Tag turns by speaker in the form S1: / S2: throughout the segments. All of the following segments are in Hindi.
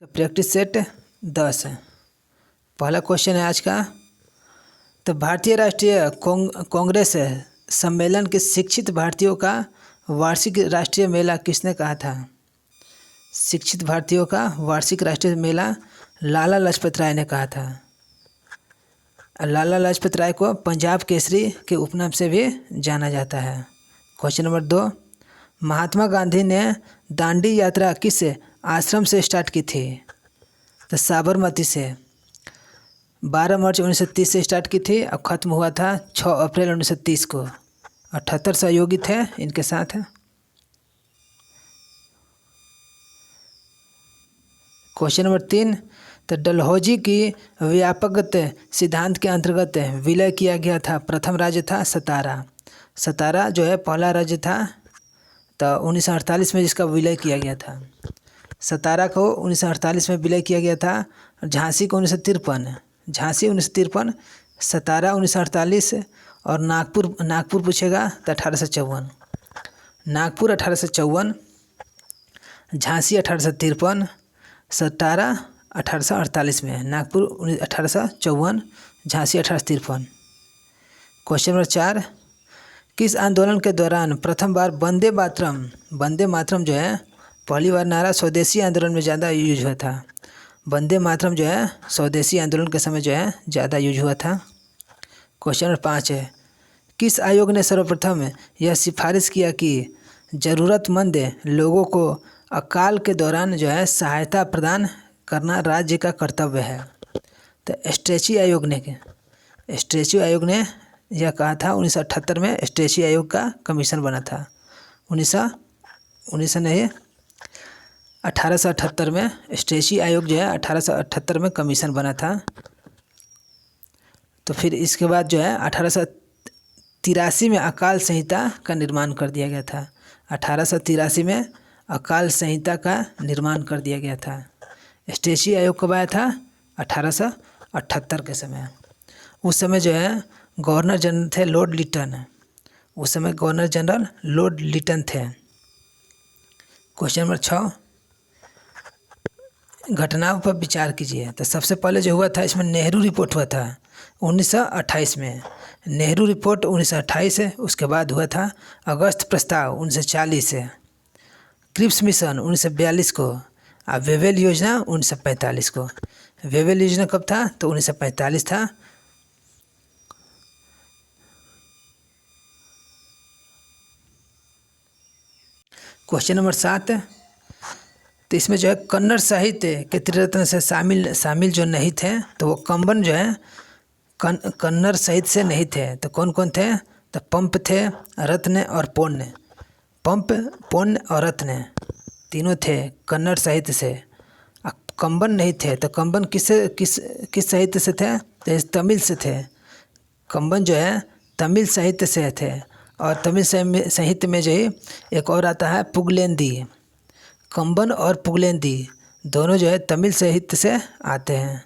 S1: प्रैक्टिस सेट 10 है। पहला क्वेश्चन है आज का। तो भारतीय राष्ट्रीय कांग्रेस सम्मेलन के शिक्षित भारतीयों का वार्षिक राष्ट्रीय मेला किसने कहा था? शिक्षित भारतीयों का वार्षिक राष्ट्रीय मेला लाला लाजपत राय ने कहा था। लाला लाजपत राय को पंजाब केसरी के उपनाम से भी जाना जाता है। क्वेश्चन नंबर 2, महात्मा गांधी ने दांडी यात्रा किस आश्रम से स्टार्ट की थी? तो साबरमती से। 12 मार्च 1930 से स्टार्ट की थी और ख़त्म हुआ था 6 अप्रैल 1930 को। 78 सहयोगी थे इनके साथ। क्वेश्चन नंबर 3, तो डलहौजी की व्यापकगत सिद्धांत के अंतर्गत विलय किया गया था। प्रथम राज्य था सतारा। सतारा जो है पहला राज्य था। तो 1948 में जिसका विलय किया गया था। सतारा को 1948 में विलय किया गया था। झांसी को 1953, झांसी 1953, सतारा 1948 और नागपुर पूछेगा तो 1854। नागपुर 1854, झांसी 1853, सतारा 1848 में, नागपुर 1854, झांसी 1853। क्वेश्चन नंबर 4, किस आंदोलन के दौरान प्रथम बार वंदे मातरम जो है पहली बार नारा स्वदेशी आंदोलन में ज़्यादा यूज हुआ था? वंदे मातरम जो है स्वदेशी आंदोलन के समय जो है ज़्यादा यूज हुआ था। क्वेश्चन नंबर 5 है, किस आयोग ने सर्वप्रथम यह सिफारिश किया कि ज़रूरतमंद लोगों को अकाल के दौरान जो है सहायता प्रदान करना राज्य का कर्तव्य है? तो स्ट्रेची आयोग ने यह कहा था। 1978 में स्ट्रेची आयोग का कमीशन बना था। 1878 में स्ट्रेची आयोग जो है 1878 में कमीशन बना था। तो फिर इसके बाद जो है 1883 में अकाल संहिता का निर्माण कर दिया गया था। 1883 में अकाल संहिता का निर्माण कर दिया गया था। स्ट्रेची आयोग कब आया था? 1878 के समय। उस समय जो है गवर्नर जनरल थे लॉर्ड लिटन। उस समय गवर्नर जनरल लॉर्ड लिटन थे। क्वेश्चन नंबर 6, घटनाओं पर विचार कीजिए। तो सबसे पहले जो हुआ था इसमें नेहरू रिपोर्ट हुआ था 1928 में। नेहरू रिपोर्ट 1928 है। उसके बाद हुआ था अगस्त प्रस्ताव 1940 है। क्रिप्स मिशन 1942 को और वेवेल योजना 1945 को। वेवेल योजना कब था? तो 1945 था। क्वेश्चन नंबर 7, तो इसमें जो है कन्नड़ साहित्य के त्रिरत्न से शामिल जो नहीं थे तो वो कंबन जो है कन्नड़ साहित्य से नहीं थे। तो कौन कौन थे? तो पंप थे, रत्न और पोन्न। पंप, पोन्न और रत्न तीनों थे कन्नड़ साहित्य से। कंबन नहीं थे। तो कंबन किस साहित्य से थे? तो तमिल से थे। कंबन जो है तमिल साहित्य से थे। और तमिल साहित्य में जो है एक और आता है पुगलेंदी। कंबन और पुगलेंदी दोनों जो है तमिल साहित्य से आते हैं।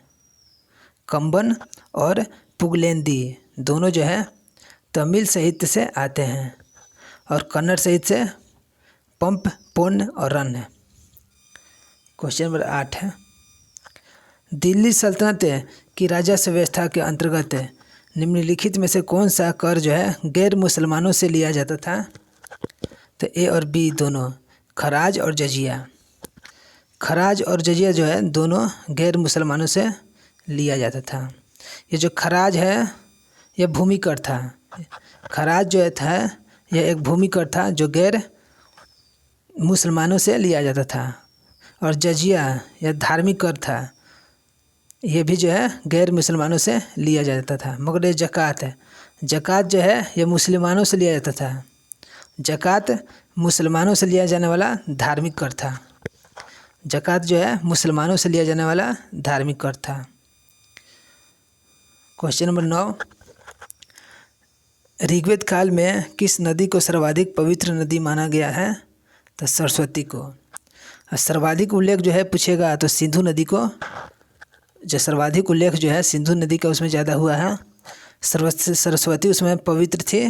S1: कंबन और पुगलेंदी दोनों जो है तमिल साहित्य से आते हैं। और कन्नड़ साहित्य से पंप, पोन्न और रन। क्वेश्चन नंबर 8 है, दिल्ली सल्तनत की राजस्व व्यवस्था के अंतर्गत निम्नलिखित में से कौन सा कर जो है गैर मुसलमानों से लिया जाता था? तो ए और बी दोनों, खराज और जजिया। खराज और जजिया जो है दोनों गैर मुसलमानों से लिया जाता था। ये जो खराज है यह भूमि कर था। खराज जो था यह एक भूमि कर था जो गैर मुसलमानों से लिया जाता था। और जजिया यह धार्मिक कर था। ये भी जो है गैर मुसलमानों से लिया जाता था। मगर ये ज़कात जो है यह मुसलमानों से लिया जाता था। ज़कात मुसलमानों से लिया जाने वाला धार्मिक कर था। ज़कात जो है मुसलमानों से लिया जाने वाला धार्मिक कर था। क्वेश्चन नंबर 9, ऋग्वेद काल में किस नदी को सर्वाधिक पवित्र नदी माना गया है? तो सरस्वती को। सर्वाधिक उल्लेख जो है पूछेगा तो सिंधु नदी को, जो सर्वाधिक उल्लेख जो है सिंधु नदी का उसमें ज़्यादा हुआ है। सरस्वती उसमें पवित्र थी।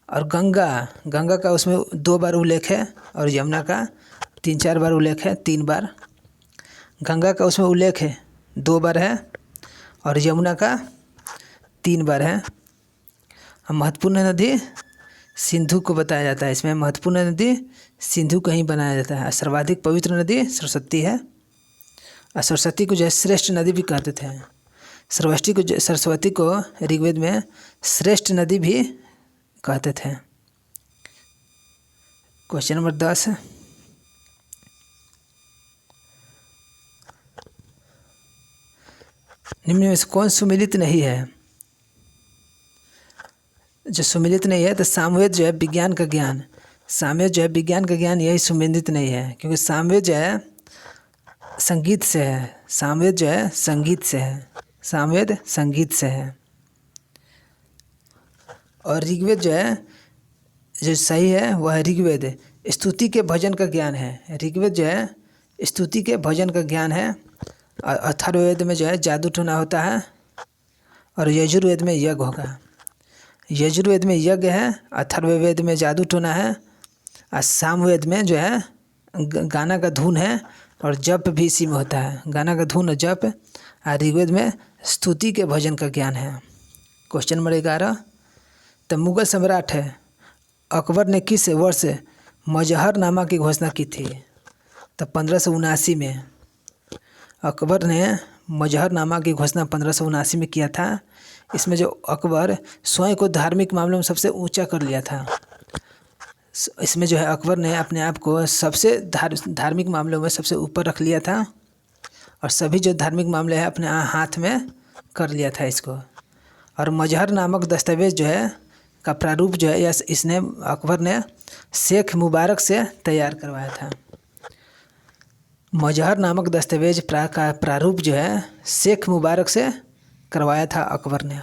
S1: और गंगा का उसमें 2 बार उल्लेख है। और यमुना का 3-4 बार उल्लेख है, 3 बार। गंगा का उसमें उल्लेख है 2 बार है और यमुना का 3 बार है। महत्वपूर्ण नदी सिंधु को बताया जाता है, इसमें महत्वपूर्ण नदी सिंधु को ही बनाया जाता है। सर्वाधिक पवित्र नदी सरस्वती है और सरस्वती को जो है श्रेष्ठ नदी भी कहते थे। सरस्वती को ऋग्वेद में श्रेष्ठ नदी भी कहते थे। क्वेश्चन नंबर 10, निम्न में से कौन सुमेलित नहीं है? जो सुमेलित नहीं है तो सामवेद जो है विज्ञान का ज्ञान, सामवेद जो है विज्ञान का ज्ञान, यही सुमेलित नहीं है, क्योंकि सामवेद जो है संगीत से है, सामवेद जो है संगीत से है, सामवेद संगीत से है। और ऋग्वेद जो है जो सही है वह है ऋग्वेद स्तुति के भजन का ज्ञान है। ऋग्वेद जो है स्तुति के भजन का ज्ञान है। और अथर्ववेद में जो है जादू टोना होता है और यजुर्वेद में यज्ञ होगा। यजुर्वेद में यज्ञ है, अथर्ववेद में जादू टोना है और सामवेद में जो है गाना का धुन है और जप भी इसी में होता है, गाना का धुन और जप। और ऋग्वेद में स्तुति के भजन का ज्ञान है। क्वेश्चन नंबर 11, तो मुगल सम्राट है अकबर ने किस वर्ष मजहरनामा की घोषणा की थी? तो 1579 में अकबर ने मजहरनामा की घोषणा 1579 में किया था। इसमें जो अकबर स्वयं को धार्मिक मामलों में सबसे ऊंचा कर लिया था। इसमें जो है अकबर ने अपने आप को सबसे धार्मिक मामलों में सबसे ऊपर रख लिया था और सभी जो धार्मिक मामले हैं अपने हाथ में कर लिया था इसको। और मजहर नामक दस्तावेज जो है का प्रारूप जो है इसने अकबर ने शेख मुबारक से तैयार करवाया था। मजहर नामक दस्तावेज का प्रारूप जो है शेख मुबारक से करवाया था अकबर ने।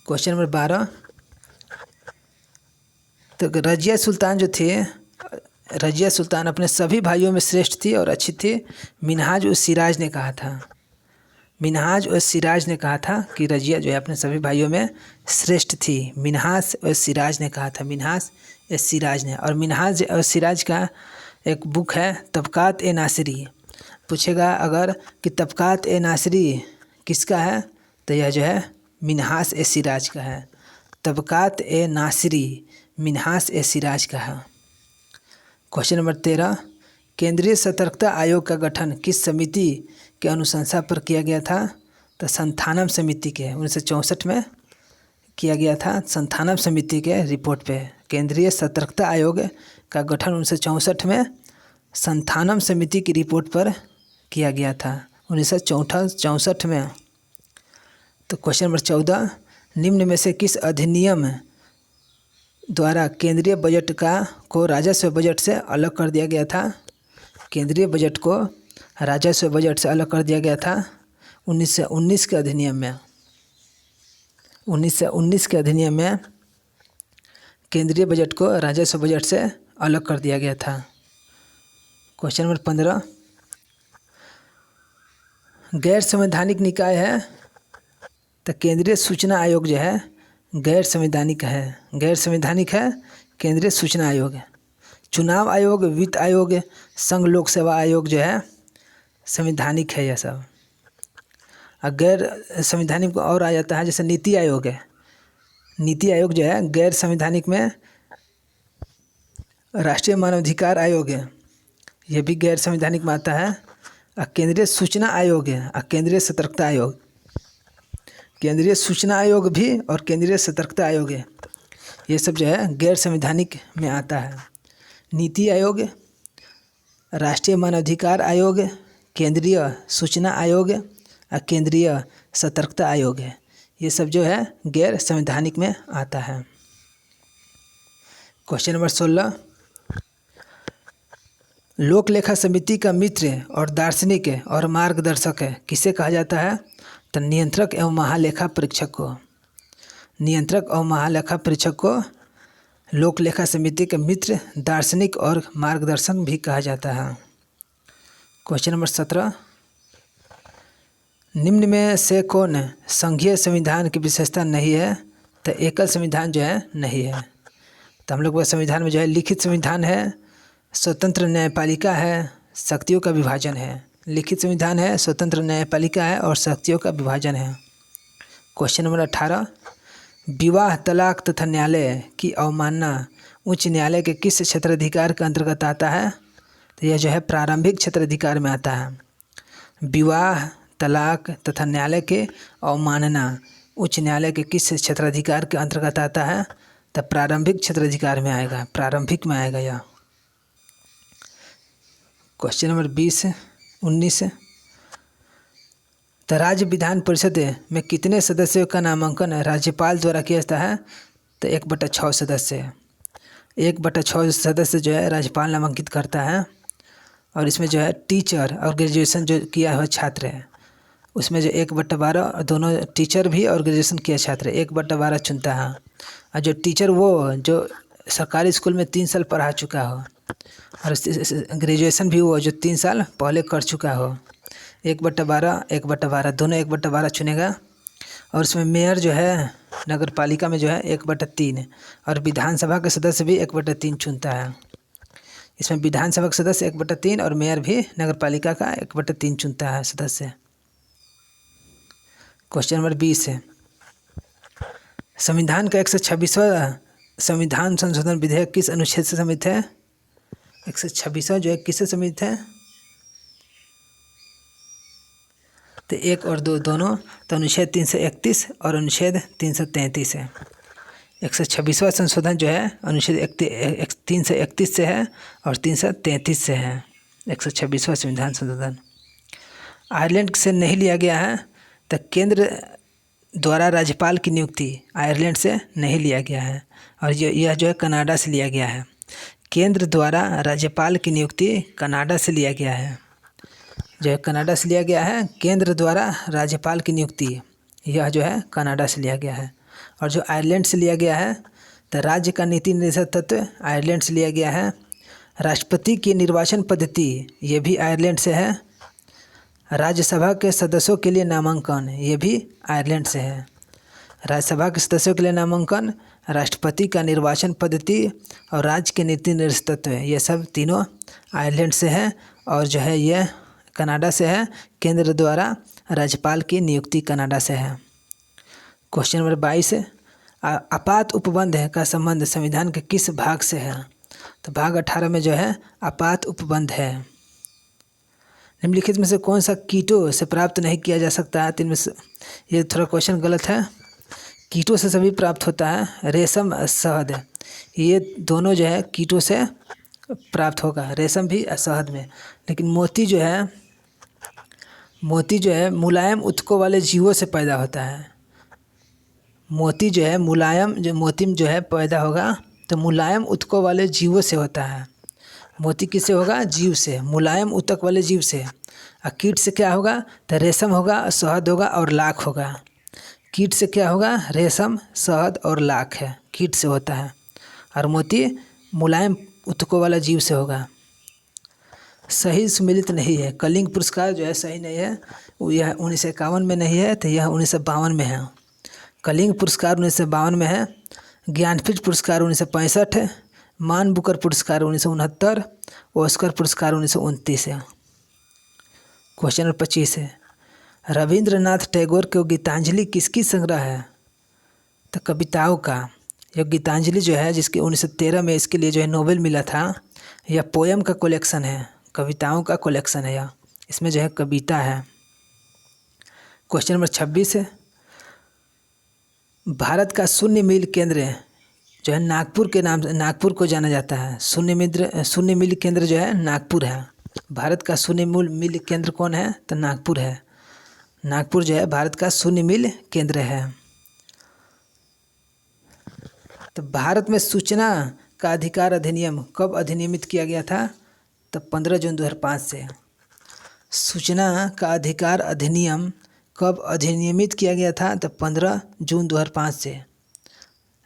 S1: क्वेश्चन नंबर 12, तो रजिया सुल्तान जो थे, रजिया सुल्तान अपने सभी भाइयों में श्रेष्ठ थी और अच्छी थी। मिनहाज और सिराज ने कहा था, मिनहाज और सिराज ने कहा था कि रजिया जो है अपने सभी भाइयों में श्रेष्ठ थी। मिनहाज और सिराज ने कहा था, मिनहाज और सिराज ने। और मिनहाज और सिराज का एक बुक है तबकात ए नासिरी। पूछेगा अगर कि तबकात ए नासिरी किसका है, तो यह जो है मिनहाज ए सिराज का है। तबकात ए नासिरी मिनहाज ए सिराज का है। क्वेश्चन नंबर 13, केंद्रीय सतर्कता आयोग का गठन किस समिति के अनुशंसा पर किया गया था? तो संथानम समिति के 1964 में किया गया था। संथानम समिति के रिपोर्ट पे केंद्रीय सतर्कता आयोग का गठन 1964 में संथानम समिति की रिपोर्ट पर किया गया था 1964 में। तो क्वेश्चन नंबर 14, निम्न में से किस अधिनियम द्वारा केंद्रीय बजट को राजस्व बजट से अलग कर दिया गया था? केंद्रीय बजट को राजस्व बजट से अलग कर दिया गया था 1919 के अधिनियम में। 1919 के अधिनियम में केंद्रीय बजट को राजस्व बजट से अलग कर दिया गया था। क्वेश्चन नंबर 15, गैर संवैधानिक निकाय है तो केंद्रीय सूचना आयोग जो है गैर संवैधानिक है, गैर संवैधानिक है केंद्रीय सूचना आयोग। चुनाव आयोग, वित्त आयोग, संघ लोक सेवा आयोग जो है संवैधानिक है यह सब। और गैर संवैधानिक को और आ जाता है जैसे नीति आयोग है। नीति आयोग जो है गैर संवैधानिक में राष्ट्रीय मानवाधिकार आयोग है, यह भी गैर संवैधानिक में आता है। और केंद्रीय सूचना आयोग है और केंद्रीय सतर्कता आयोग, केंद्रीय सूचना आयोग भी और केंद्रीय सतर्कता आयोग है, ये सब जो है गैर संवैधानिक में आता है। नीति आयोग, राष्ट्रीय मानवाधिकार आयोग, केंद्रीय सूचना आयोग और केंद्रीय सतर्कता आयोग है, ये सब जो है गैर संवैधानिक में आता है। क्वेश्चन नंबर 16, लोक लेखा समिति का मित्र और दार्शनिक और मार्गदर्शक किसे कहा जाता है? तो नियंत्रक एवं महालेखा परीक्षक को, नियंत्रक और महालेखा परीक्षक को लोक लेखा समिति के मित्र, दार्शनिक और मार्गदर्शक भी कहा जाता है। क्वेश्चन नंबर 17, निम्न में से कौन संघीय संविधान की विशेषता नहीं है? तो एकल संविधान जो है नहीं है। तो हम लोग का संविधान में जो है लिखित संविधान है, स्वतंत्र न्यायपालिका है, शक्तियों का विभाजन है। लिखित संविधान है, स्वतंत्र न्यायपालिका है और शक्तियों का विभाजन है। क्वेश्चन नंबर 18, विवाह, तलाक तथा न्यायालय की अवमानना उच्च न्यायालय के किस क्षेत्राधिकार के अंतर्गत आता है? तो यह जो है प्रारंभिक क्षेत्राधिकार में आता है। विवाह, तलाक तथा न्यायालय के अवमानना उच्च न्यायालय के किस क्षेत्राधिकार के अंतर्गत आता है? तो प्रारंभिक क्षेत्राधिकार में आएगा, प्रारंभिक में आएगा यह। क्वेश्चन नंबर 19, तो राज्य विधान परिषद में कितने सदस्यों का नामांकन राज्यपाल द्वारा किया जाता है? तो 1/6 सदस्य। 1/6 सदस्य जो है राज्यपाल नामांकित करता है। और इसमें जो है टीचर और ग्रेजुएशन जो किया हुआ छात्र है उसमें जो 1/12 दोनों टीचर भी और ग्रेजुएशन किया छात्र 1/12 चुनता है। और जो टीचर वो जो सरकारी स्कूल में 3 साल पढ़ा चुका हो और ग्रेजुएशन भी वो जो 3 साल पहले कर चुका हो। 1/12 दोनों 1/12 चुनेगा। और उसमें मेयर जो है नगर पालिका में जो है 1/3 और विधानसभा के सदस्य भी 1/3 चुनता है। इसमें विधानसभा के सदस्य 1/3 और मेयर भी नगर पालिका का 1/3 चुनता है सदस्य। क्वेश्चन नंबर 20 है, संविधान का 126वां संविधान संशोधन विधेयक किस अनुच्छेद से सम्मिलित है? 126वां जो है किससे सम्मिलित है? तो 1 और 2 दोनों, तो अनुच्छेद 331 और अनुच्छेद 333 है। 126वां संशोधन जो है अनुच्छेद 331 से है और 333 से है। 126वां संविधान संशोधन आयरलैंड से नहीं लिया गया है। तो केंद्र द्वारा राज्यपाल की नियुक्ति आयरलैंड से नहीं लिया गया है और यह जो है कनाडा से लिया गया है। केंद्र द्वारा राज्यपाल की नियुक्ति कनाडा से लिया गया है, जो है कनाडा से लिया गया है। केंद्र द्वारा राज्यपाल की नियुक्ति यह जो है कनाडा से लिया गया है। और जो आयरलैंड से लिया गया है तो राज्य का नीति निर्देशक तत्व आयरलैंड से लिया गया है। राष्ट्रपति की निर्वाचन पद्धति ये भी आयरलैंड से है। राज्यसभा के सदस्यों के लिए नामांकन ये भी आयरलैंड से है। राज्यसभा के सदस्यों के लिए नामांकन, राष्ट्रपति का निर्वाचन पद्धति और राज्य के नीति निर्देशक तत्व ये सब तीनों आयरलैंड से है। और जो है ये कनाडा से है। केंद्र द्वारा राज्यपाल की नियुक्ति कनाडा से है। क्वेश्चन नंबर 22 आपात उपबंध का संबंध संविधान के किस भाग से है? तो भाग 18 में जो है आपात उपबंध है। निम्नलिखित में से कौन सा कीटों से प्राप्त नहीं किया जा सकता है? इनमें से ये थोड़ा क्वेश्चन गलत है। कीटों से सभी प्राप्त होता है। रेशम, शहद ये दोनों जो है कीटों से प्राप्त होगा, रेशम भी शहद में। लेकिन मोती जो है मुलायम ऊतकों वाले जीवों से पैदा होता है। मोती जो है मोती जो है पैदा होगा तो मुलायम ऊतकों वाले जीवों से होता है। मोती किससे होगा? जीव से, मुलायम ऊतक वाले जीव से। और कीट से क्या होगा? तो रेशम होगा, शहद होगा और लाख होगा। कीट से क्या होगा? रेशम, शहद और लाख है, कीट से होता है। और मोती मुलायम ऊतकों वाला जीव से होगा। सही सुमेलित नहीं है। कलिंग पुरस्कार जो है सही नहीं है, यह 1951 में नहीं है तो यह 1952 में है। कलिंग पुरस्कार 1952 में है। ज्ञानपीठ पुरस्कार 1965 है। मान बुकर पुरस्कार 1969, ऑस्कर पुरस्कार 1929 है। क्वेश्चन नंबर 25 है, रविंद्रनाथ टैगोर के गीतांजलि किसकी संग्रह है? तो कविताओं का। यह गीतांजलि जो है जिसके 1913 में इसके लिए जो है नोबेल मिला था, यह पोयम का कलेक्शन है, कविताओं का कलेक्शन है यह। इसमें जो है कविता है। क्वेश्चन नंबर 26 है, भारत का शून्य मील केंद्र जो है नागपुर को जाना जाता है। शून्य मील केंद्र जो है नागपुर है। भारत का शून्य मील केंद्र कौन है? तो नागपुर है। नागपुर जो है भारत का शून्य मील केंद्र है। तो भारत में सूचना का अधिकार अधिनियम कब अधिनियमित किया गया था? तो 15 जून 2005 से। सूचना का अधिकार अधिनियम कब अधिनियमित किया गया था? तो 15 जून 2005 से।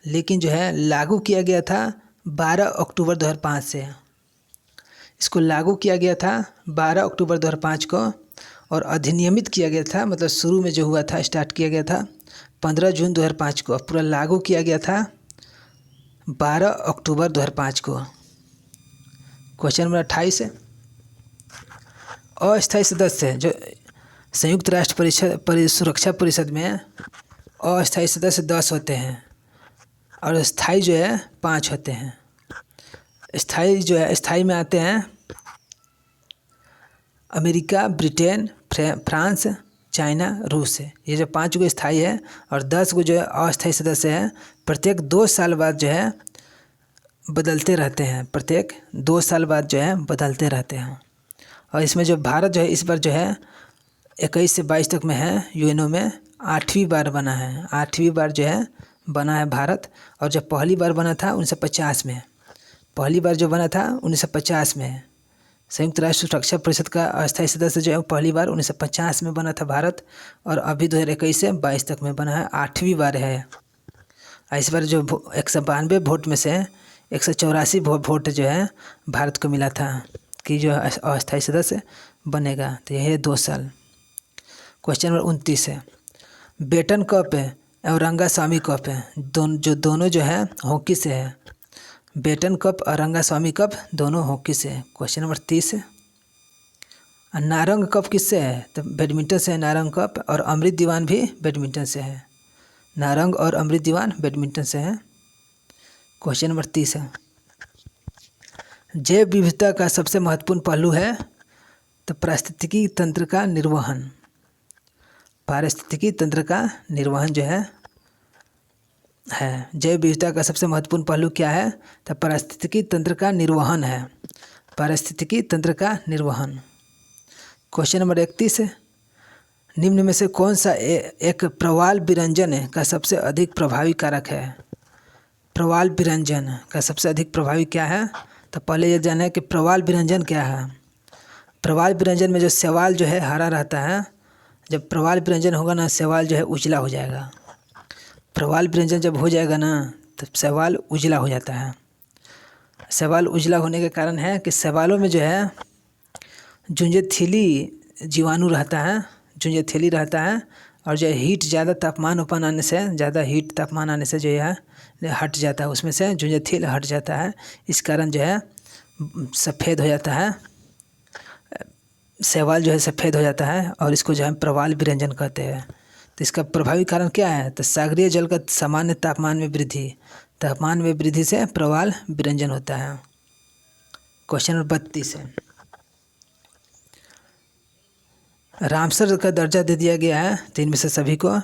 S1: लेकिन जो है लागू किया गया था 12 अक्टूबर 2005 से। इसको लागू किया गया था 12 अक्टूबर 2005 को और अधिनियमित किया गया था, मतलब शुरू में जो हुआ था, स्टार्ट किया गया था 15 जून 2005 को। पूरा लागू किया गया था 12 अक्टूबर 2005 को। क्वेश्चन नंबर 28 है, अस्थायी सदस्य जो संयुक्त राष्ट्र सुरक्षा परिषद में अस्थायी सदस्य 10 होते हैं और स्थायी जो है 5 होते हैं। स्थायी में आते हैं अमेरिका, ब्रिटेन, फ्रांस, चाइना, रूस है। ये जो 5 गो स्थायी है और 10 गो जो है अस्थायी सदस्य हैं। प्रत्येक 2 साल बाद जो है बदलते रहते हैं, प्रत्येक 2 साल बाद जो है बदलते रहते हैं। और इसमें जो भारत जो है इस बार जो है 21 से 22 तक में है, यूएनओ में 8वीं बार बना है, 8वीं बार जो है बना है भारत। और जब पहली बार बना था 1950 में, पहली बार जो बना था 1950 में, संयुक्त राष्ट्र सुरक्षा परिषद का अस्थायी सदस्य जो है पहली बार 1950 में बना था भारत। और अभी 2021 से 22 तक में बना है, 8वीं बार है। इस बार जो 192 वोट में से 184 वोट जो है भारत को मिला था कि जो अस्थायी सदस्य बनेगा। तो यह है 2 साल। क्वेश्चन नंबर 29 है, बेटन कप है और रंगास्वामी कप है, दोनों जो है हॉकी से है। बेटन कप और रंगास्वामी कप दोनों हॉकी से है। क्वेश्चन नंबर 30 है, नारंग कप किससे है? तो बैडमिंटन से है नारंग कप, और अमृत दीवान भी बैडमिंटन से है। नारंग और अमृत दीवान बैडमिंटन से है। क्वेश्चन नंबर 30 है, जैव विविधता का सबसे महत्वपूर्ण पहलू है तो पारिस्थितिकी तंत्र का निर्वहन। पारिस्थितिकी तंत्र का निर्वहन जो है जैव विविधता का सबसे महत्वपूर्ण पहलू क्या है? तो पारिस्थितिकी तंत्र का निर्वहन है, पारिस्थितिकी तंत्र का निर्वहन। क्वेश्चन नंबर 31 है, निम्न में से कौन सा एक प्रवाल विरंजन का सबसे अधिक प्रभावी कारक है? प्रवाल विरंजन का सबसे अधिक प्रभावी क्या है? तो पहले ये जाना है कि प्रवाल विरंजन क्या है। प्रवाल विरंजन में जो शैवाल जो है हरा रहता है, जब प्रवाल विरंजन होगा ना शैवाल जो है उजला हो जाएगा। प्रवाल विरंजन जब हो जाएगा ना तो शैवाल उजला हो जाता है। शैवाल उजला होने के कारण है कि शैवालों में जो है जुंजेथीली जीवाणु रहता है, जुंजेथीली रहता है। और जो हीट ज़्यादा तापमान आने से, ज़्यादा हीट तापमान आने से जो है हट जाता है, उसमें से जुंजेथील हट जाता है। इस कारण जो है सफ़ेद हो जाता है, शैवाल जो है सफ़ेद हो जाता है और इसको जो है प्रवाल विरंजन कहते हैं। तो इसका प्रभावी कारण क्या है? तो सागरीय जल का सामान्य तापमान में वृद्धि, तापमान में वृद्धि से प्रवाल विरंजन होता है। क्वेश्चन नंबर 32 है, रामसर का दर्जा दे दिया गया है 3 में से सभी को,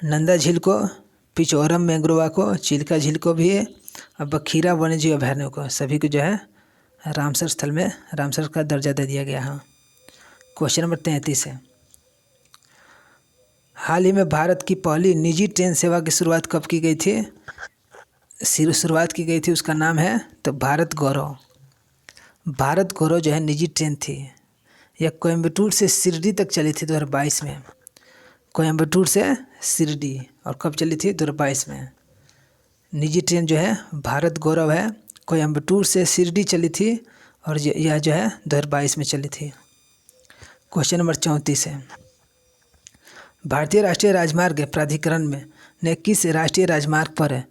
S1: नंदा झील को, पिचोरम मैंग्रोवा को, चिल्का झील को भी, और बखीरा वन्यजीव अभयारण्य को, सभी को जो है रामसर स्थल में रामसर का दर्जा दे दिया गया है। क्वेश्चन नंबर 33 है, हाल ही में भारत की पहली निजी ट्रेन सेवा की शुरुआत कब की गई थी? शुरुआत की गई थी, उसका नाम है तो भारत गौरव। भारत गौरव जो है निजी ट्रेन थी, यह कोयम्बटूर से शिरडी तक चली थी 2022 में। कोयम्बटूर से शिरडी, और कब चली थी? 2022 में। निजी ट्रेन जो है भारत गौरव है, कोयम्बटूर से शिरडी चली थी और यह जो है 2022 में चली थी। क्वेश्चन नंबर 34 है, भारतीय राष्ट्रीय राजमार्ग प्राधिकरण ने किस राष्ट्रीय राजमार्ग पर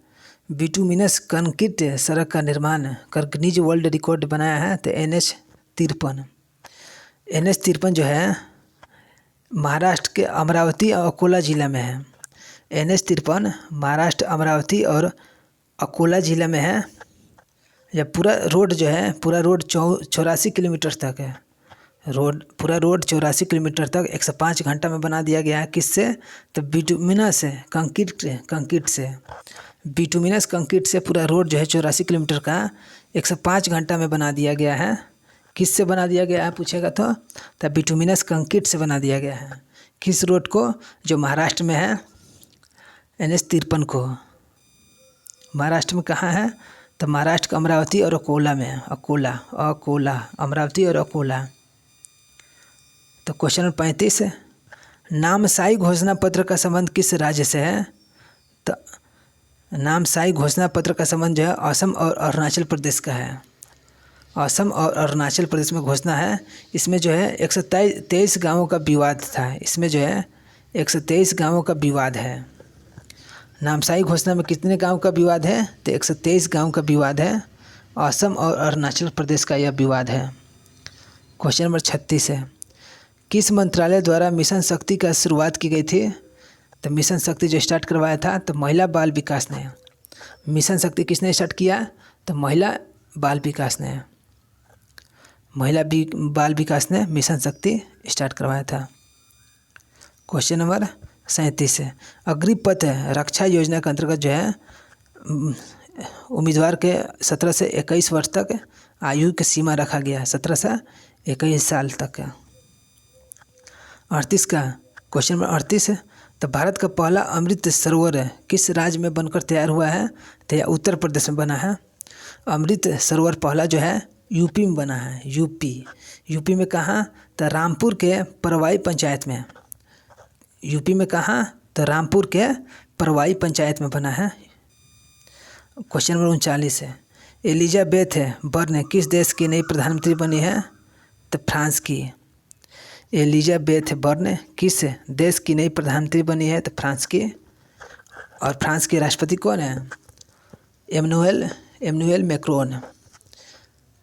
S1: बिटुमिनस कंक्रीट सड़क का निर्माण कर गिनीज वर्ल्ड रिकॉर्ड बनाया है? तो NH-53। NH-53 जो है महाराष्ट्र के अमरावती और अकोला ज़िला में है। NH-53 महाराष्ट्र, अमरावती और अकोला ज़िला में है। यह पूरा रोड जो है, पूरा रोड 84 किलोमीटर तक है। पूरा रोड 84 किलोमीटर तक 105 घंटा में बना दिया गया है। किससे? तो बिटुमिनस कंक्रीट से, बिटुमिनस कंक्रीट से पूरा रोड जो है 84 किलोमीटर का 105 घंटा में बना दिया गया है। किससे बना दिया गया है पूछेगा तो बिटुमिनस कंक्रीट से बना दिया गया है। किस रोड को? जो महाराष्ट्र में है, NH-53 को। महाराष्ट्र में कहाँ है? तो महाराष्ट्र का अमरावती और अकोला में है। अकोला, अमरावती और अकोला। तो क्वेश्चन नंबर 35 है, नामसाई घोषणा पत्र का संबंध किस राज्य से है? तो नामसाई घोषणा पत्र का संबंध जो है असम और अरुणाचल प्रदेश का है। असम और अरुणाचल प्रदेश में घोषणा है। इसमें जो है 123 गाँवों का विवाद था। इसमें जो है 123 गाँवों का विवाद है। नामसाई घोषणा में कितने गाँव का विवाद है? तो 123 गाँव का विवाद है। असम और अरुणाचल प्रदेश का यह विवाद है। क्वेश्चन नंबर 36 है, किस मंत्रालय द्वारा मिशन शक्ति का शुरुआत की गई थी? तो मिशन शक्ति जो स्टार्ट करवाया था तो महिला बाल विकास ने। मिशन शक्ति किसने स्टार्ट किया? तो महिला बाल विकास ने। बाल विकास ने मिशन शक्ति स्टार्ट करवाया था। क्वेश्चन नंबर 37 है, अग्निपथ रक्षा योजना के अंतर्गत जो है उम्मीदवार के 17 से 21 वर्ष तक आयु की सीमा रखा गया है, 17 से 21 साल तक। 38 का क्वेश्चन नंबर 38 है, तो भारत का पहला अमृत सरोवर किस राज्य में बनकर तैयार हुआ है? तो यह उत्तर प्रदेश में बना है। अमृत सरोवर पहला जो है यूपी में बना है। यूपी में कहाँ? तो रामपुर के परवाई पंचायत में। यूपी में कहाँ? तो रामपुर के परवाई पंचायत में बना है। क्वेश्चन नंबर 39 है, एलिजाबेथ बर्न किस देश की नई प्रधानमंत्री बनी है? तो फ्रांस की। एलिजाबेथ बर्न किस देश की नई प्रधानमंत्री बनी है? तो फ्रांस की। और फ्रांस के राष्ट्रपति कौन है? एमनुएल मैक्रोन।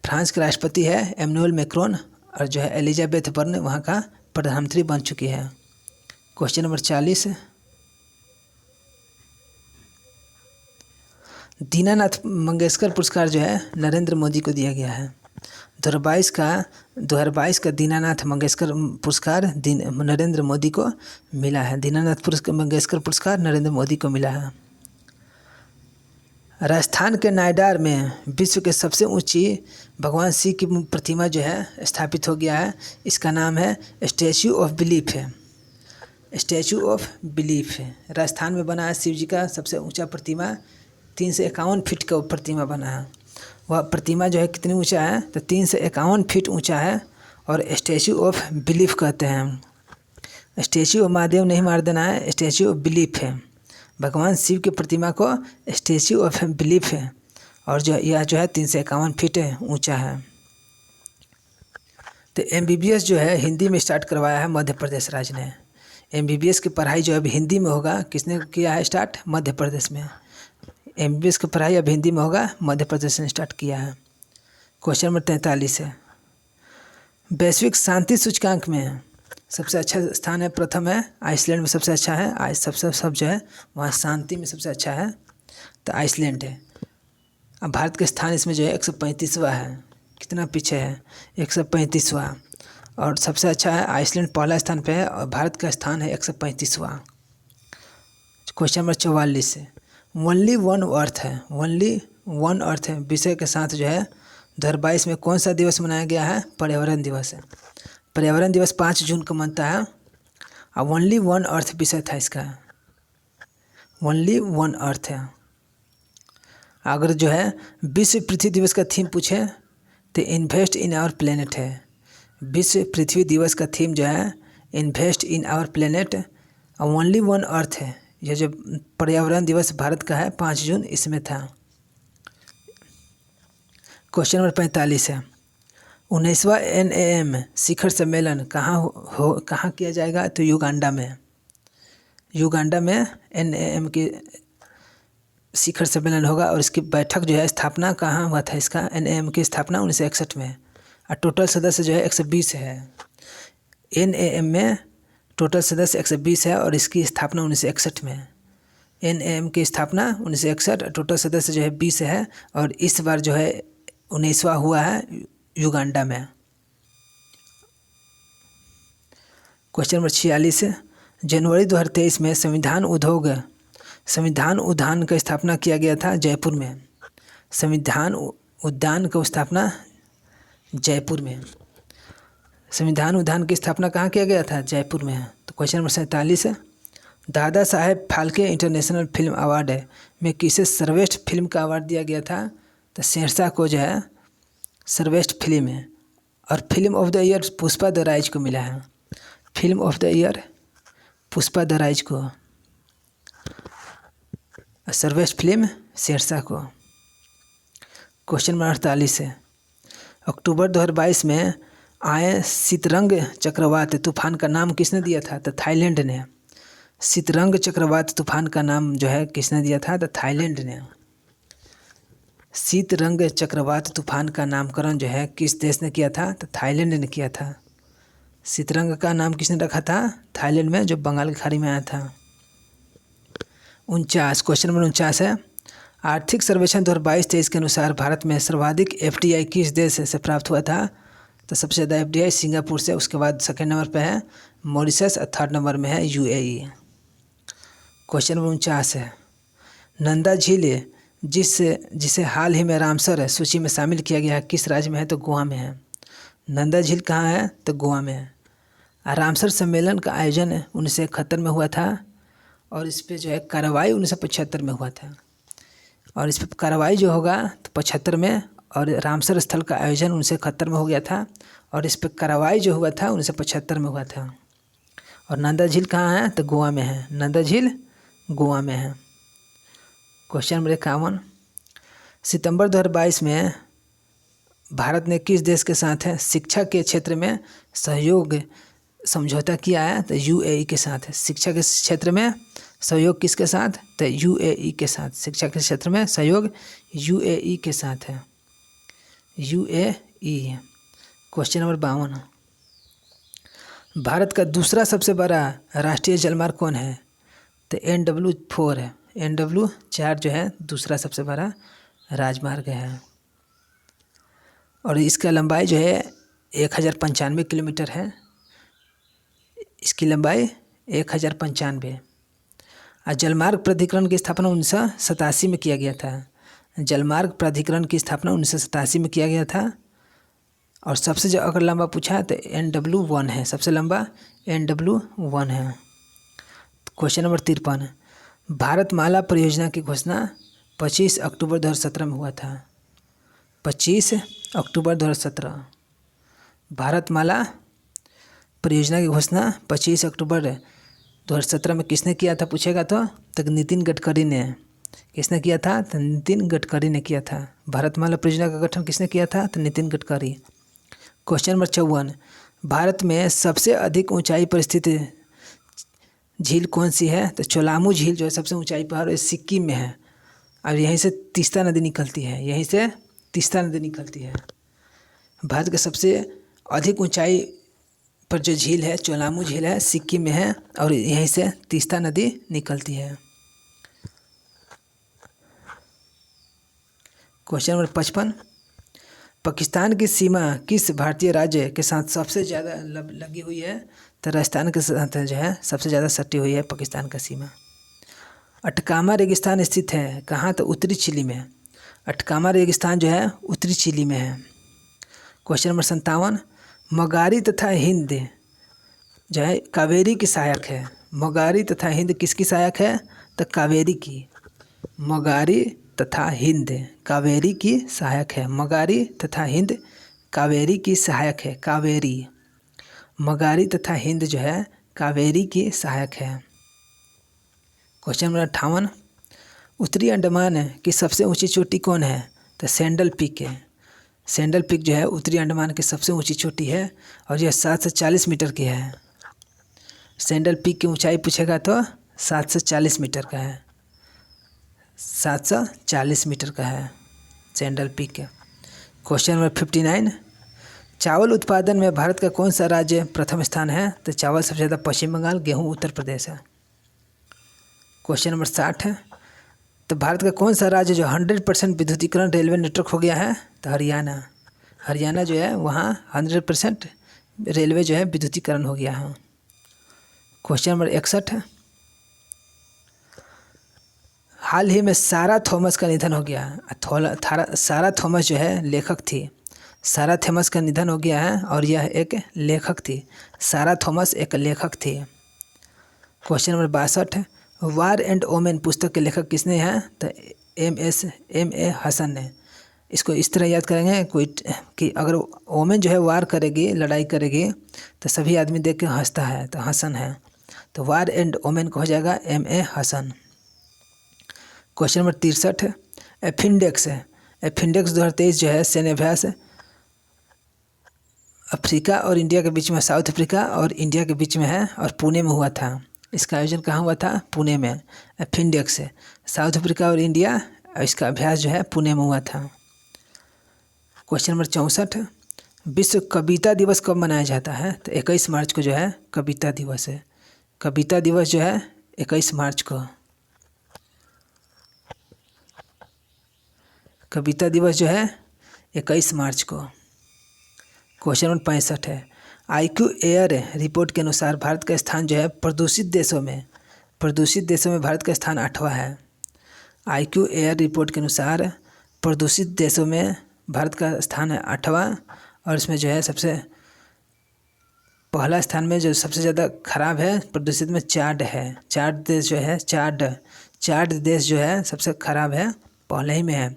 S1: फ्रांस के राष्ट्रपति है एमनुएल मैक्रोन, और जो है एलिजाबेथ बर्न वहाँ का प्रधानमंत्री बन चुकी है। क्वेश्चन नंबर 40, दीनानाथ मंगेशकर पुरस्कार जो है नरेंद्र मोदी को दिया गया है। 2022 का दीनानाथ मंगेशकर पुरस्कार नरेंद्र मोदी को मिला है। दीनानाथ मंगेशकर पुरस्कार नरेंद्र मोदी को मिला है। राजस्थान के नायडार में विश्व के सबसे ऊंची भगवान शिव की प्रतिमा जो है स्थापित हो गया है। इसका नाम है स्टैचू ऑफ बिलीफ है। स्टैचू ऑफ बिलीफ है, राजस्थान में बना है शिव जी का सबसे ऊंचा प्रतिमा। 351 फीट का प्रतिमा बना है। वह प्रतिमा जो है कितनी ऊंचा है? तो 351 फीट ऊंचा है, और स्टैचू ऑफ बिलीफ कहते हैं। स्टैचू ऑफ महादेव नहीं मार देना है, स्टैचू ऑफ बिलीफ है। भगवान शिव की प्रतिमा को स्टैचू ऑफ बिलीफ है, और यह जो है 351 फीट ऊंचा है। तो MBBS जो है हिंदी में स्टार्ट करवाया है मध्य प्रदेश राज्य ने। MBBS की पढ़ाई जो है अब हिंदी में होगा। किसने किया है स्टार्ट? मध्य प्रदेश में। MBBS की पढ़ाई अब हिंदी में होगा, मध्य प्रदेश ने स्टार्ट किया है। क्वेश्चन नंबर 43 है, वैश्विक शांति सूचकांक में सबसे अच्छा स्थान है, प्रथम है आइसलैंड में सबसे अच्छा है। सब जो है वहाँ शांति में सबसे अच्छा है तो आइसलैंड है। अब भारत का स्थान इसमें जो है 135वां है। कितना पीछे है? 135वां। और सबसे अच्छा है आइसलैंड पहला स्थान पे है, और भारत का स्थान है 135वां। क्वेश्चन नंबर 44 है, ओनली वन अर्थ है। ओनली वन अर्थ है विषय के साथ जो है 2022 में कौन सा दिवस मनाया गया है? पर्यावरण दिवस है। पर्यावरण दिवस 5 जून को मनता है, और ओनली वन अर्थ विषय था इसका। ओनली वन अर्थ है। अगर जो है विश्व पृथ्वी दिवस का थीम पूछे तो इन्वेस्ट इन आवर प्लेनेट है। विश्व पृथ्वी दिवस का थीम जो है इन्वेस्ट इन आवर प्लेनेट, और ओनली वन अर्थ है। यह जो पर्यावरण दिवस भारत का है 5 जून इसमें था। क्वेश्चन नंबर 45 है, 19वां NAM शिखर सम्मेलन कहाँ किया जाएगा? तो युगांडा में। युगांडा में NAM की शिखर सम्मेलन होगा, और इसकी बैठक जो है स्थापना कहाँ हुआ था? इसका NAM की स्थापना 1961 में, और टोटल सदस्य जो है 120 है। NAM में टोटल सदस्य 120 है, और इसकी स्थापना 1961 में। NAM की स्थापना 1961, टोटल सदस्य जो है 20 है, और इस बार जो है 19वां हुआ है युगांडा में। क्वेश्चन नंबर 46 है, जनवरी 2023 में संविधान उद्यान का स्थापना किया गया था जयपुर में। संविधान उद्यान का स्थापना जयपुर में। संविधान उद्यान की स्थापना कहाँ किया गया था? जयपुर में। तो क्वेश्चन नंबर 47 है, Dada Saheb Phalke international film award में किसे सर्वश्रेष्ठ फिल्म का अवार्ड दिया गया था? तो शेरशाह को जो है सर्वश्रेष्ठ फिल्म है, और film of the year Pushpa the rise को मिला है। Film of the year Pushpa the rise को, सर्वश्रेष्ठ फिल्म शेरशाह को। क्वेश्चन नंबर 48 है, अक्टूबर 2022 में आए शीतरंग चक्रवात तूफान का नाम किसने दिया था? तो थाईलैंड ने। शीतरंग चक्रवात तूफान का नाम जो है किसने दिया था? तो थाईलैंड ने। शीतरंग चक्रवात तूफान का नामकरण जो है किस देश ने किया था? तो थाईलैंड ने किया था। शीतरंग का नाम किसने रखा था? थाईलैंड में, जो बंगाल की खाड़ी में आया था। 49, क्वेश्चन नंबर 49 है, आर्थिक सर्वेक्षण 2022-23 के अनुसार भारत में सर्वाधिक FDI किस देश से प्राप्त हुआ था? तो सबसे ज़्यादा FDI सिंगापुर से, उसके बाद सेकेंड नंबर पे है मॉरिशस और थर्ड नंबर में है UAE। क्वेश्चन नंबर 49 है, नंदा झील जिसे हाल ही में रामसर सूची में शामिल किया गया है किस राज्य में है? तो गोवा में है। नंदा झील कहाँ है? तो गोवा में है। रामसर सम्मेलन का आयोजन 1971 में हुआ था और इस पर जो है कार्रवाई 1975 में हुआ था। और इस पर कार्रवाई जो होगा तो 75 में, और रामसर स्थल का आयोजन 1971 में हो गया था और इस पर कार्रवाई जो हुआ था 1975 में हुआ था। और नंदा झील कहाँ है? तो गोवा में है। नंदा झील गोवा में है। क्वेश्चन नंबर 51, सितंबर 2022 में भारत ने किस देश के साथ है शिक्षा के क्षेत्र में सहयोग समझौता किया है? तो UAE के साथ है। शिक्षा के क्षेत्र में सहयोग किसके साथ? तो UAE के साथ। शिक्षा के क्षेत्र में सहयोग UAE के साथ है। UAE। क्वेश्चन नंबर 52, भारत का दूसरा सबसे बड़ा राष्ट्रीय जलमार्ग कौन है? तो NW4 है। NW4 जो है दूसरा सबसे बड़ा राजमार्ग है और इसका लंबाई जो है 1095 किलोमीटर है। इसकी लंबाई 1095। और जलमार्ग प्राधिकरण की स्थापना 1987 में किया गया था। जलमार्ग प्राधिकरण की स्थापना 1987 में किया गया था। और सबसे जो अगर लंबा पूछा तो NW1 है, सबसे लंबा NW1 है। क्वेश्चन नंबर 53, भारतमाला परियोजना की घोषणा 25 अक्टूबर 2017 में हुआ था। 25 अक्टूबर 2017 भारतमाला परियोजना की घोषणा 25 अक्टूबर 2017 में किसने किया था पूछेगा तो नितिन गडकरी ने। किसने किया था? तो नितिन गडकरी ने किया था। भारतमाला परियोजना का गठन किसने किया था? तो नितिन गडकरी। क्वेश्चन नंबर 54, भारत में सबसे अधिक ऊंचाई पर स्थित झील कौन सी है? तो चोलामू झील जो है सबसे ऊंचाई पर सिक्किम में है और यहीं से तीस्ता नदी निकलती है। यहीं से तीस्ता नदी निकलती है। भारत के सबसे अधिक ऊंचाई पर जो झील है चोलामू झील है, सिक्किम में है और यहीं से तीस्ता नदी निकलती है। क्वेश्चन नंबर 55, पाकिस्तान की सीमा किस भारतीय राज्य के साथ सबसे ज़्यादा लगी हुई है? तो राजस्थान के साथ जो है सबसे ज़्यादा सटी हुई है पाकिस्तान का सीमा। अटकामा रेगिस्तान स्थित है कहाँ? तो उत्तरी चिली में। अटकामा रेगिस्तान जो है उत्तरी चिली में है। क्वेश्चन नंबर 57, मगारी तथा हिंद जो है कावेरी की सहायक है। मगारी तथा हिंद किसकी सहायक है? तो कावेरी की। मगारी तथा हिंद कावेरी की सहायक है। मगारी तथा हिंद कावेरी की सहायक है। कावेरी, मगारी तथा हिंद जो है कावेरी की सहायक है। क्वेश्चन नंबर 58, उत्तरी अंडमान की सबसे ऊंची चोटी कौन है? तो सैंडल पीक है। सैंडल पीक जो है उत्तरी अंडमान की सबसे ऊंची चोटी है और यह 740 मीटर की है। सैंडल पीक की ऊंचाई पूछेगा तो 740 मीटर का है। 740 मीटर का है सैंडल पीक। क्वेश्चन नंबर 59, चावल उत्पादन में भारत का कौन सा राज्य प्रथम स्थान है? तो चावल सबसे ज़्यादा पश्चिम बंगाल, गेहूं उत्तर प्रदेश है। क्वेश्चन नंबर 60 है, तो भारत का कौन सा राज्य जो 100% विद्युतीकरण रेलवे नेटवर्क हो गया है? तो हरियाणा। हरियाणा जो है वहाँ 100% रेलवे जो है विद्युतीकरण हो गया है। क्वेश्चन नंबर 61 है, हाल ही में सारा थॉमस का निधन हो गया। सारा थॉमस जो है लेखक थी। सारा थॉमस का निधन हो गया है और यह एक लेखक थी। सारा थॉमस एक लेखक थी। क्वेश्चन नंबर 62 है, वार एंड ओमेन पुस्तक के लेखक किसने हैं? तो M.A. हसन ने। इसको इस तरह याद करेंगे कोई कि अगर ओमेन जो है वार करेगी, लड़ाई करेगी तो सभी आदमी देख के हंसता है, तो हसन है। तो वार एंड ओमेन को हो जाएगा M.A. हसन। क्वेश्चन नंबर 63 है, एफिंडेक्स 2023 जो है सैन्य अभ्यास अफ्रीका और इंडिया के बीच में, साउथ अफ्रीका और इंडिया के बीच में है और पुणे में हुआ था। इसका आयोजन कहाँ हुआ था? पुणे में। एफिंडेक्स साउथ अफ्रीका और इंडिया और इसका अभ्यास जो है पुणे में हुआ था। क्वेश्चन नंबर 64, विश्व कविता दिवस कब मनाया जाता है? तो 21 मार्च को जो है कविता दिवस है। कविता दिवस जो है 21 मार्च को। कविता दिवस जो है 21 मार्च को। क्वेश्चन नंबर 65 है, IQ एयर रिपोर्ट के अनुसार भारत का स्थान जो है प्रदूषित देशों में भारत का स्थान 8वां है। IQ एयर रिपोर्ट के अनुसार प्रदूषित देशों में भारत का स्थान है 8वां, और इसमें जो है सबसे पहला स्थान में जो सबसे ज़्यादा खराब है प्रदूषित में चाड है। चाड देश जो है चाड देश जो है सबसे खराब है, पहले ही में है।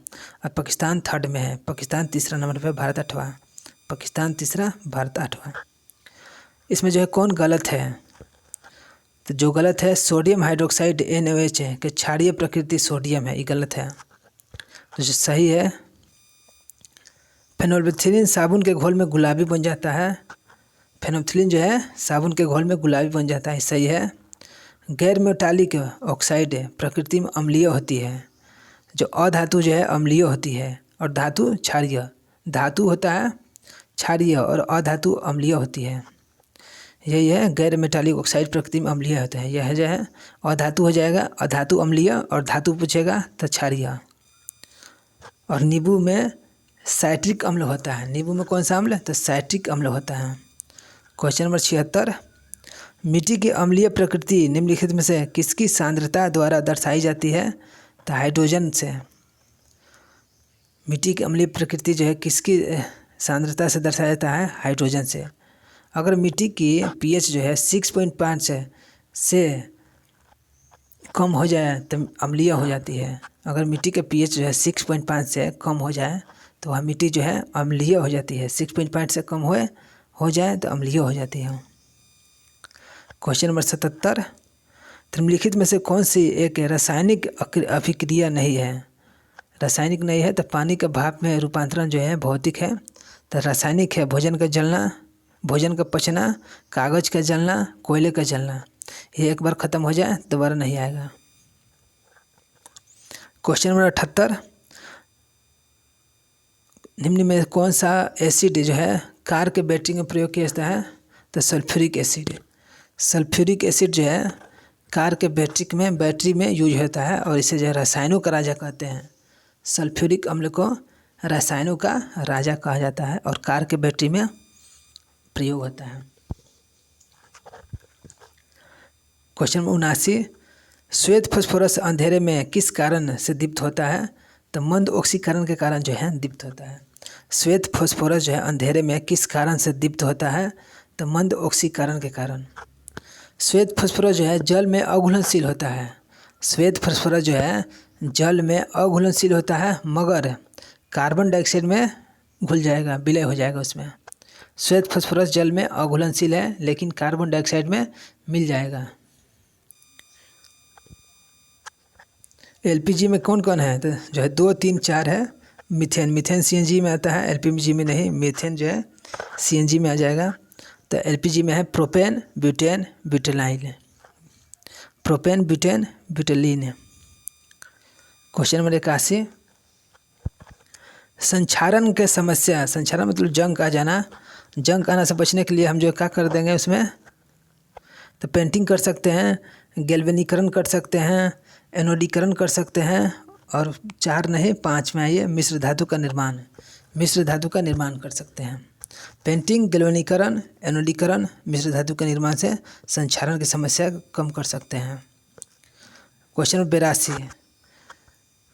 S1: और पाकिस्तान 3rd में है। पाकिस्तान 3रा नंबर पे, भारत 8वां। पाकिस्तान 3रा, भारत 8वां। इसमें जो है कौन गलत है? तो जो गलत है सोडियम हाइड्रोक्साइड NaOH है कि क्षारीय प्रकृति सोडियम है, ये गलत है। तो जो सही है, फेनोल्फथालीन साबुन के घोल में गुलाबी बन जाता है। फेनोल्फथालीन जो है साबुन के घोल में गुलाबी बन जाता है, सही है। गैर मेटालिक ऑक्साइड प्रकृति में अम्लीय होती है। जो अधातु जो है अम्लीय होती है और धातु क्षारीय। धातु होता है क्षारीय और अधातु अम्लीय होती है। यही है, गैर मेटालिक ऑक्साइड प्रकृति में अम्लीय होते हैं। यह जो है अधातु हो जाएगा, अधातु अम्लीय, और धातु पूछेगा तो क्षारीय। और नींबू में साइट्रिक अम्ल होता है। नींबू में कौन सा अम्ल? तो साइट्रिक अम्ल होता है। क्वेश्चन नंबर 76, मिट्टी की अम्लीय प्रकृति निम्नलिखित में से किसकी सांद्रता द्वारा दर्शाई जाती है? तो हाइड्रोजन से। मिट्टी की अम्लीय प्रकृति जो है किसकी सांद्रता से दर्शाया जाता है? हाइड्रोजन से। अगर मिट्टी की pH जो है 6.5 से कम हो जाए तो अम्लीय हो जाती है। अगर मिट्टी का pH जो है 6.5 से कम हो जाए तो वह मिट्टी जो है अम्लीय हो जाती है। 6.5 से कम हो जाए तो अम्लीय हो जाती है। क्वेश्चन नंबर 77, निम्नलिखित में से कौन सी एक रासायनिक अभिक्रिया नहीं है? रासायनिक नहीं है तो पानी का भाप में रूपांतरण जो है भौतिक है। तो रासायनिक है भोजन का जलना, भोजन का पचना, कागज़ का जलना, कोयले का जलना। ये एक बार ख़त्म हो जाए दोबारा नहीं आएगा। क्वेश्चन नंबर 78, निम्न में कौन सा एसिड जो है कार के बैटरी में प्रयोग किया जाता है? तो सल्फ्यूरिक एसिड। सल्फ्यूरिक एसिड जो है कार के बैटरी में यूज होता है, और इसे जो है रसायनों का राजा कहते हैं। सल्फ्यूरिक अम्ल को रसायनों का राजा कहा जाता है और कार के बैटरी में प्रयोग होता है। क्वेश्चन 79, श्वेत फास्फोरस अंधेरे में किस कारण से दीप्त होता है? तो मंद ऑक्सीकरण के कारण जो है दीप्त होता है। श्वेत फास्फोरस जो है अंधेरे में किस कारण से दीप्त होता है? तो मंद ऑक्सीकरण के कारण। श्वेत फास्फोरस जो है जल में अघुलनशील होता है। श्वेत फास्फोरस जो है जल में अघुलनशील होता है, मगर कार्बन डाइऑक्साइड में घुल जाएगा, विलय हो जाएगा उसमें। श्वेत फास्फोरस जल में अघुलनशील है लेकिन कार्बन डाइऑक्साइड में मिल जाएगा। LPG में कौन कौन है? तो जो है 2, 3, 4 है। मीथेन CNG में आता है, LPG में नहीं। मीथेन जो है CNG में आ जाएगा। तो LPG में है propane, butane, butylene. Propane, butane, butylene. Question number 81, संक्षारण के समस्या, संक्षारण मतलब जंग आ जाना। जंग आना से बचने के लिए हम जो क्या कर देंगे उसमें? तो पेंटिंग कर सकते हैं, गैल्वेनीकरण कर सकते हैं, एनोडीकरण कर सकते हैं, और 4 नहीं 5 में आइए मिश्र धातु का निर्माण। मिश्र धातु का निर्माण कर सकते हैं। पेंटिंग, गैल्वेनीकरण, एनोडीकरण, मिश्र धातु के निर्माण से संक्षारण की समस्या कम कर सकते हैं। क्वेश्चन नंबर 82,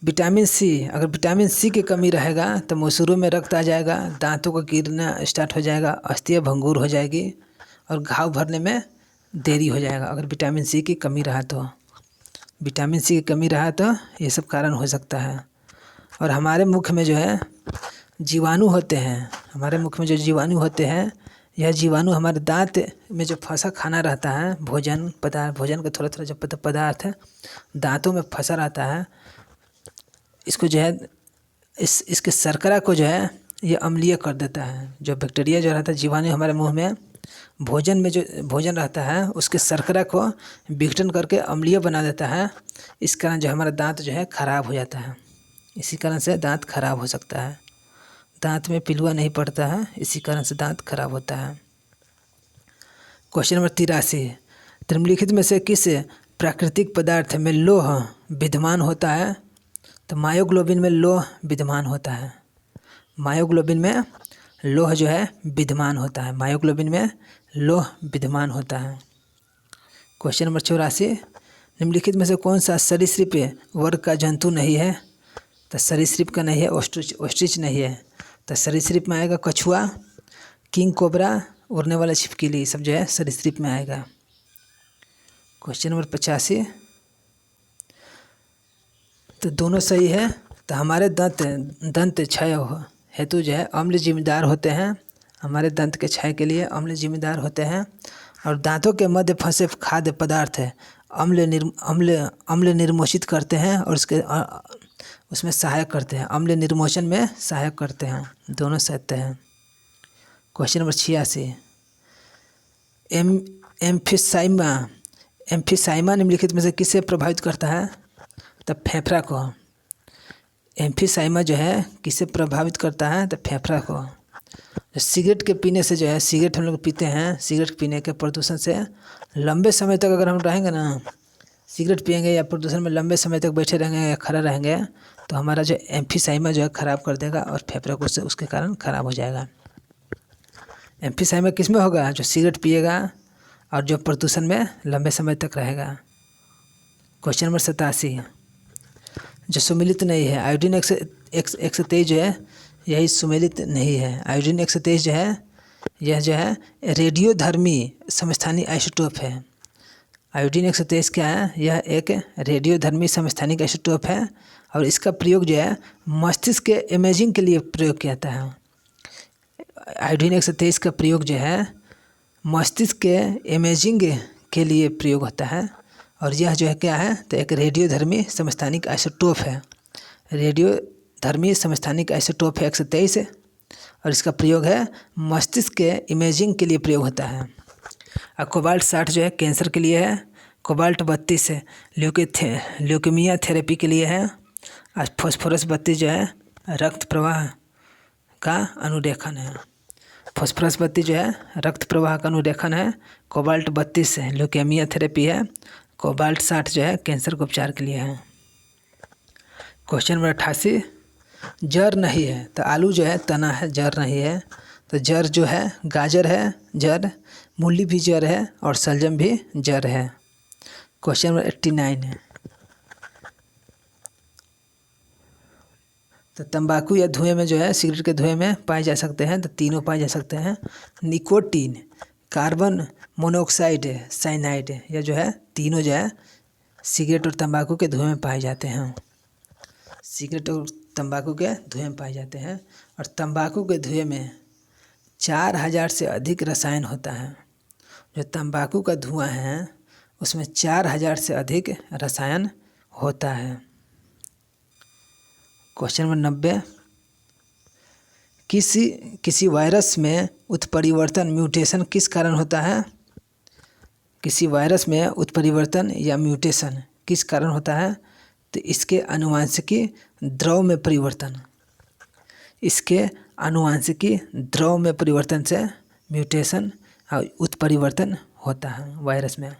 S1: विटामिन सी, अगर विटामिन सी की कमी रहेगा तो मसूरों में रक्त आ जाएगा, दांतों का गिरना स्टार्ट हो जाएगा, अस्थियाँ भंगुर हो जाएगी और घाव भरने में देरी हो जाएगा। अगर विटामिन सी की कमी रहा तो, विटामिन सी की कमी रहा तो ये सब कारण हो सकता है। और हमारे मुख में जो है जीवाणु होते हैं, हमारे मुख में जो जीवाणु होते हैं, यह जीवाणु हमारे दांत में जो फंसा खाना रहता है, भोजन का थोड़ा थोड़ा जो पदार्थ है दांतों में फंसा रहता है, इसको जो है इसके शर्करा को जो है ये अम्लीय कर देता है। जो बैक्टीरिया जो रहता है, जीवाणु हमारे मुंह में भोजन में जो भोजन रहता है उसके शर्करा को विघटन करके अम्लीय बना देता है। इस कारण जो हमारा दांत जो है खराब हो जाता है। इसी कारण से दांत खराब हो सकता है। दांत में पिलुआ नहीं पड़ता है, इसी कारण से दांत खराब होता है। क्वेश्चन नंबर 83, निम्नलिखित में से किस प्राकृतिक पदार्थ में लौह विद्यमान होता है? तो मायोग्लोबिन में लौह विद्यमान होता है। मायोग्लोबिन में लौह जो है विद्यमान होता है। मायोग्लोबिन में लौह विद्यमान होता है। क्वेश्चन नंबर 84, निम्नलिखित में से कौन सा सरीसृप वर्ग का जंतु नहीं है? तो सरीसृप का नहीं है, ऑस्ट्रिच नहीं है। तो सरीसृप में आएगा कछुआ, किंग कोबरा, उड़ने वाला छिपकली, सब जो है सरीसृप में आएगा। क्वेश्चन नंबर 85, तो दोनों सही है। तो हमारे दंत क्षय हेतु जो है अम्ल जिम्मेदार होते हैं। हमारे दंत के क्षय के लिए अम्ल जिम्मेदार होते हैं। और दांतों के मध्य फंसे खाद्य पदार्थ अम्ल निर्मोचित करते हैं और उसमें सहायक करते हैं। अम्ल निर्मोचन में सहायक करते हैं। दोनों सत्य हैं। क्वेश्चन नंबर 86, एम्फीसाइमा निम्नलिखित में से किसे प्रभावित करता है? तो फेफड़ा को। एम्फीसाइमा जो है किसे प्रभावित करता है? तो फेफड़ा को। सिगरेट के पीने से जो है, सिगरेट हम लोग पीते हैं, सिगरेट पीने के प्रदूषण से लंबे समय तक अगर हम रहेंगे ना, सिगरेट पिएंगे या प्रदूषण में लंबे समय तक बैठे रहेंगे या खड़ा रहेंगे, तो हमारा जो एम्फीसाइमा जो है ख़राब कर देगा और फेफड़ा को उसके कारण ख़राब हो जाएगा। एम्फीसाइमा किस में होगा? जो सिगरेट पिएगा और जो प्रदूषण में लंबे समय तक रहेगा। क्वेश्चन नंबर 87, जो सुमेलित नहीं है, आयोडीन 123 जो है यही सुमेलित नहीं है। आयोडीन 123 जो है यह जो है रेडियोधर्मी समस्थानिक आइसोटोप है। आयोडीन 123 क्या है? यह एक रेडियोधर्मी समस्थानिक आइसोटोप है और इसका प्रयोग जो है मस्तिष्क के इमेजिंग के लिए प्रयोग किया जाता है। आयोडीन 123 का प्रयोग जो है मस्तिष्क के इमेजिंग के लिए प्रयोग होता है और यह जो है क्या है? तो एक रेडियोधर्मी समस्थानिक आइसोटोप है। रेडियोधर्मी समस्थानिक आइसोटोप है 123 और इसका प्रयोग है मस्तिष्क के इमेजिंग के लिए प्रयोग होता है। और कोबाल्ट 60 जो है कैंसर के लिए है। कोबाल्ट 32 ल्यूकेमिया थेरेपी के लिए है। और फॉस्फोरस 32 जो है रक्त प्रवाह का अनुरेखन है। फॉस्फोरस 32 जो है रक्त प्रवाह का अनुरेखन है। कोबाल्ट 32 ल्यूकेमिया थेरेपी है। कोबाल्ट 60 जो है कैंसर के उपचार के लिए है। क्वेश्चन नंबर 88, जड़ नहीं है। तो आलू जो है तना है, जड़ नहीं है। तो जड़ जो है गाजर है जड़, मूली भी जड़ है और शलजम भी जड़ है। क्वेश्चन नंबर 89 है, तो तंबाकू या धुएं में जो है सिगरेट के धुएं में पाए जा सकते हैं। तो तीनों पाए जा सकते हैं, निकोटीन, कार्बन मोनोऑक्साइड, साइनाइड। यह जो है तीनों जो है सिगरेट और तंबाकू के धुएं में पाए जाते हैं। सिगरेट और तंबाकू के धुएं में पाए जाते हैं। और तंबाकू के धुएं में 4000 से अधिक रसायन होता है। जो तंबाकू का धुआं है उसमें 4000 से अधिक रसायन होता है। क्वेश्चन नंबर 90, किसी वायरस में उत्परिवर्तन म्यूटेशन किस कारण होता है? किसी वायरस में उत्परिवर्तन या म्यूटेशन किस कारण होता है? तो इसके आनुवांशिकी द्रव में परिवर्तन। इसके आनुवांशिकी द्रव में परिवर्तन से म्यूटेशन और उत्परिवर्तन होता है। वायरस में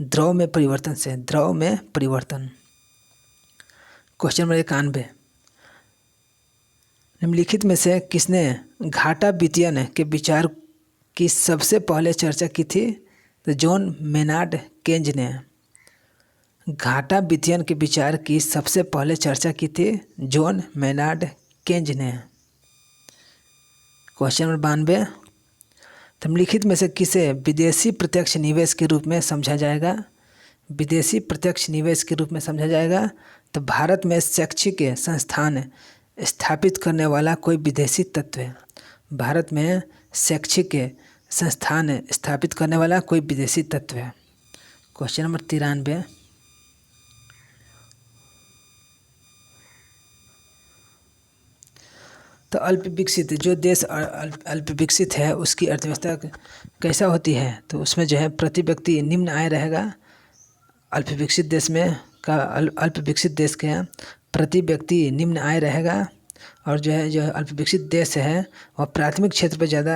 S1: द्रव में परिवर्तन से द्रव में परिवर्तन। क्वेश्चन नंबर 91, निम्नलिखित में से किसने घाटा वितरण के विचार की सबसे पहले चर्चा की थी? तो जॉन मेनार्ड केंज ने घाटा वितरण के विचार की सबसे पहले चर्चा की थी जॉन मेनार्ड केंज ने। क्वेश्चन नंबर 92, निम्नलिखित में से किसे विदेशी प्रत्यक्ष निवेश के रूप में समझा जाएगा? विदेशी प्रत्यक्ष निवेश के रूप में समझा जाएगा तो भारत में शैक्षिक संस्थान स्थापित करने वाला कोई विदेशी तत्व है। भारत में शैक्षिक संस्थान स्थापित करने वाला कोई विदेशी तत्व है। क्वेश्चन नंबर 93, तो अल्प विकसित जो देश अल्प विकसित है उसकी अर्थव्यवस्था कैसा होती है? तो उसमें जो है प्रति व्यक्ति निम्न आय रहेगा। अल्प विकसित देश में अल्प विकसित देश के प्रति व्यक्ति निम्न आय रहेगा, और जो अल्प विकसित देश है वह प्राथमिक क्षेत्र पर ज़्यादा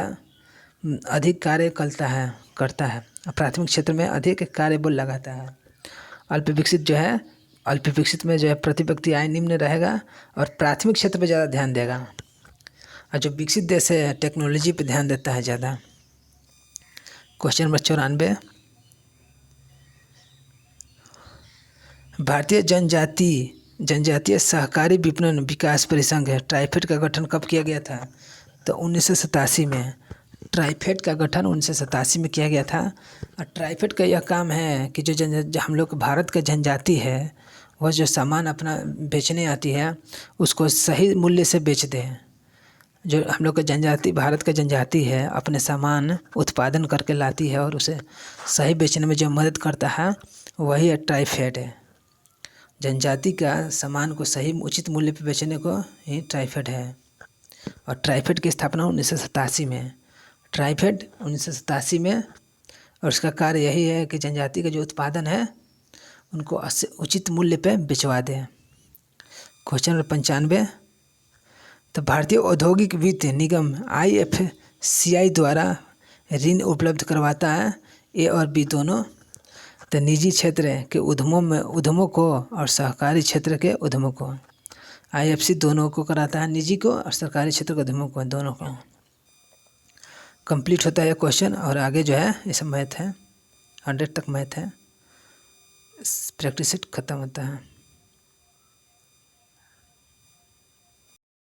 S1: अधिक कार्य करता है प्राथमिक क्षेत्र में अधिक कार्यबल लगाता है। अल्प विकसित में जो है प्रति व्यक्ति आय निम्न रहेगा और प्राथमिक क्षेत्र पर ज़्यादा ध्यान देगा, और जो विकसित देश है टेक्नोलॉजी पे ध्यान देता है ज़्यादा। क्वेश्चन नंबर 94, भारतीय जनजातीय सहकारी विपणन विकास परिसंघ है ट्राइफेड का गठन कब किया गया था? तो 1987 में। ट्राइफेड का गठन 1987 में किया गया था। और ट्राइफेड का यह काम है कि जो हम लोग भारत का जनजाति है वह जो सामान अपना बेचने आती है उसको सही मूल्य से बेच दे। जो हम लोग का भारत का जनजाति है अपने सामान उत्पादन करके लाती है और उसे सही बेचने में जो मदद करता है वही ट्राइफेड है। जनजाति का सामान को सही उचित मूल्य पर बेचने को ही ट्राइफेड है। और ट्राइफेड की स्थापना 1987 में। ट्राइफेड 1987 में, और उसका कार्य यही है कि जनजाति का जो उत्पादन है उनको उचित मूल्य पे बेचवा दें। क्वेश्चन नंबर 95, तो भारतीय औद्योगिक वित्त निगम IFCI द्वारा ऋण उपलब्ध करवाता है ए और बी दोनों। तो निजी क्षेत्र के उद्यमों को और सहकारी क्षेत्र के उद्यमों को IFC दोनों को कराता है, निजी को और सरकारी क्षेत्र के उद्यमों को, दोनों को। कंप्लीट होता है क्वेश्चन, और आगे जो है ये सब मैथ है, 100 तक मैथ है, प्रैक्टिस सेट खत्म होता है।